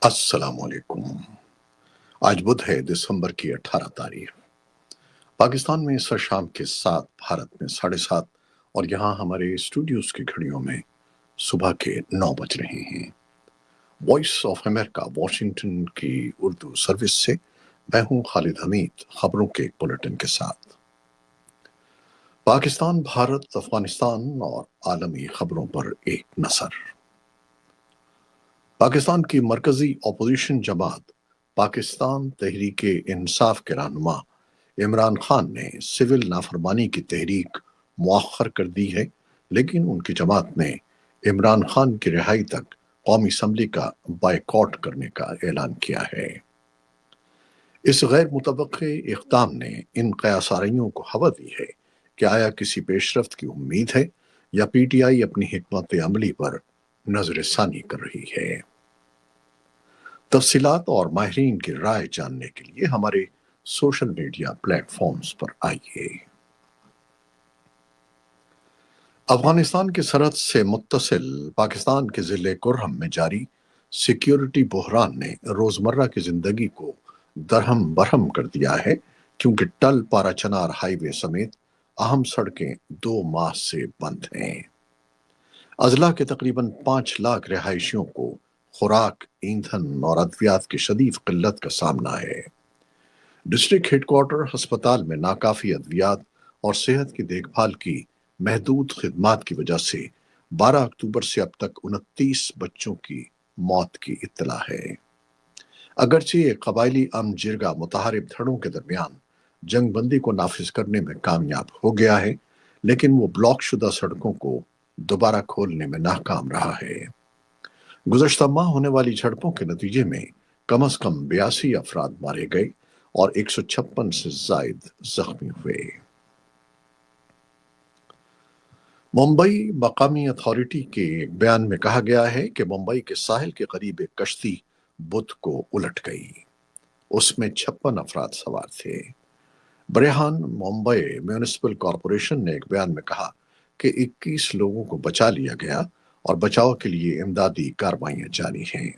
السلام علیکم۔ آج بدھ ہے، دسمبر کی 18 تاریخ۔ پاکستان میں اس شام کے 7، بھارت میں 7:30 اور یہاں ہمارے اسٹوڈیوز کی گھڑیوں میں صبح کے 9 بج رہے ہیں۔ وائس آف امریکہ واشنگٹن کی اردو سروس سے میں ہوں خالد حمید، خبروں کے ایک بلیٹن کے ساتھ۔ پاکستان، بھارت، افغانستان اور عالمی خبروں پر ایک نظر۔ پاکستان کی مرکزی اپوزیشن جماعت پاکستان تحریک انصاف کے رہنما عمران خان نے سول نافرمانی کی تحریک مؤخر کر دی ہے، لیکن ان کی جماعت نے عمران خان کی رہائی تک قومی اسمبلی کا بائیکاٹ کرنے کا اعلان کیا ہے۔ اس غیر متوقع اقدام نے ان قیاساریوں کو ہوا دی ہے کہ آیا کسی پیش رفت کی امید ہے یا پی ٹی آئی اپنی حکمت عملی پر نظر ثانی کر رہی ہے۔ تفصیلات اور ماہرین کی رائے جاننے کے لیے ہمارے سوشل میڈیا پلیٹ فارمز پر آئیے۔ افغانستان کی سرحد سے متصل پاکستان کے ضلع کرہم میں جاری سیکیورٹی بحران نے روزمرہ کی زندگی کو درہم برہم کر دیا ہے، کیونکہ ٹل پارا چنار ہائی وے سمیت اہم سڑکیں 2 ماہ سے بند ہیں۔ اضلاع کے تقریباً 5 لاکھ رہائشیوں کو خوراک، ایندھن اور ادویات کی شدید قلت کا سامنا ہے۔ ڈسٹرکٹ ہیڈ کوارٹر ہسپتال میں ناکافی ادویات اور صحت کی دیکھ بھال کی محدود خدمات کی وجہ سے 12 اکتوبر سے اب تک 29 بچوں کی موت کی اطلاع ہے۔ اگرچہ ایک قبائلی امن جرگہ متحارب دھڑوں کے درمیان جنگ بندی کو نافذ کرنے میں کامیاب ہو گیا ہے، لیکن وہ بلاک شدہ سڑکوں کو دوبارہ کھولنے میں ناکام رہا ہے۔ گزشتہ ماہ ہونے والی جھڑپوں کے نتیجے میں کم از کم 82 افراد مارے گئے اور 156 سے زائد زخمی ہوئے۔ ممبئی مقامی اتھارٹی کے ایک بیان میں کہا گیا ہے کہ ممبئی کے ساحل کے قریب ایک کشتی بدھ کو الٹ گئی۔ اس میں 56 افراد سوار تھے۔ بریہان ممبئی میونسپل کارپوریشن نے ایک بیان میں کہا کہ 21 لوگوں کو بچا لیا گیا اور بچاؤ کے لیے امدادی کارروائیاں جاری ہیں۔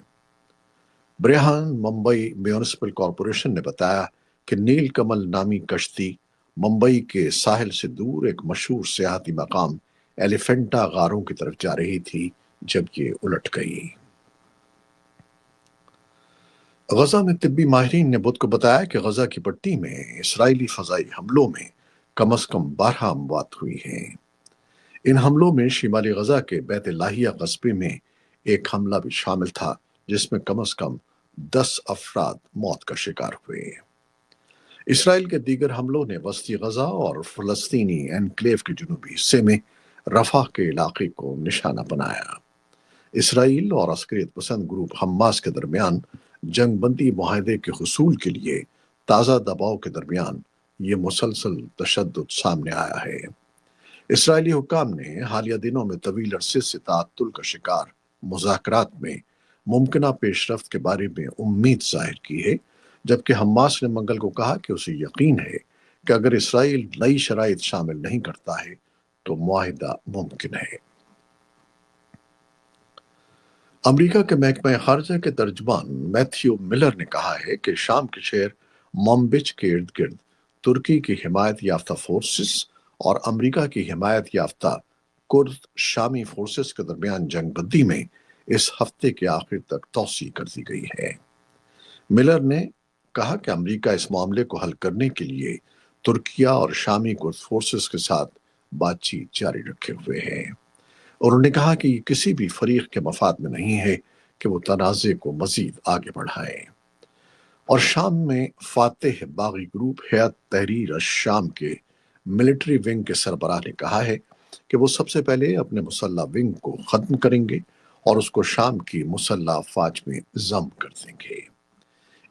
بریہان ممبئی میونسپل کارپوریشن نے بتایا کہ نیل کمل نامی کشتی ممبئی کے ساحل سے دور ایک مشہور سیاحتی مقام ایلیفینٹا غاروں کی طرف جا رہی تھی جب یہ الٹ گئی۔ غزہ میں طبی ماہرین نے بدھ کو بتایا کہ غزہ کی پٹی میں اسرائیلی فضائی حملوں میں کم از کم 12 اموات ہوئی ہیں۔ ان حملوں میں شمالی غزہ کے بیت لاہیہ قصبے میں ایک حملہ بھی شامل تھا، جس میں کم از کم 10 افراد موت کا شکار ہوئے۔ اسرائیل کے دیگر حملوں نے وسطی غزہ اور فلسطینی انکلیو کے جنوبی حصے میں رفح کے علاقے کو نشانہ بنایا۔ اسرائیل اور عسکریت پسند گروپ حماس کے درمیان جنگ بندی معاہدے کے حصول کے لیے تازہ دباؤ کے درمیان یہ مسلسل تشدد سامنے آیا ہے۔ اسرائیلی حکام نے حالیہ دنوں میں طویل عرصے سے تعطل کا شکار مذاکرات میں ممکنہ پیش رفت کے بارے میں امید ظاہر کی ہے، جبکہ حماس نے منگل کو کہا کہ اسے یقین ہے کہ اگر اسرائیل نئی شرائط شامل نہیں کرتا ہے تو معاہدہ ممکن ہے۔ امریکہ کے محکمہ خارجہ کے ترجمان میتھیو ملر نے کہا ہے کہ شام کے شہر منبج کے ارد گرد ترکی کی حمایت یافتہ فورسز اور امریکہ کی حمایت یافتہ کرد شامی فورسز کے درمیان جنگ بندی میں اس ہفتے کے آخر تک توسیع کر دی گئی ہے۔ ملر نے کہا کہ امریکہ اس معاملے کو حل کرنے کے لیے ترکیہ اور شامی کرد فورسز کے ساتھ بات چیت جاری رکھے ہوئے ہے۔ انہوں نے کہا کہ یہ کسی بھی فریق کے مفاد میں نہیں ہے کہ وہ تنازع کو مزید آگے بڑھائے۔ اور شام میں فاتح باغی گروپ ہیئت تحریر الشام کے ملٹری ونگ کے سربراہ نے کہا ہے کہ وہ سب سے پہلے اپنے مسلح ونگ کو ختم کریں گے اور اس کو شام کی مسلح افواج میں ضم کر دیں گے۔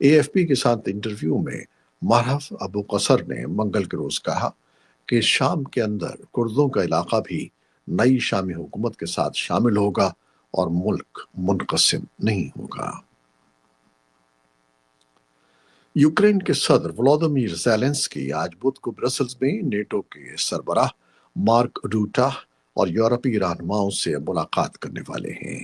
اے ایف پی کے ساتھ انٹرویو میں مرحف ابو قصر نے منگل کے روز کہا کہ شام کے اندر کردوں کا علاقہ بھی نئی شامی حکومت کے ساتھ شامل ہوگا اور ملک منقسم نہیں ہوگا۔ یوکرین کے صدر ولادیمیر زیلنسکی آج بدھ کو برسلز میں نیٹو کے سربراہ مارک روٹا اور یورپی رہنماؤں سے ملاقات کرنے والے ہیں۔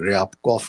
ryabkov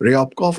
ryabkov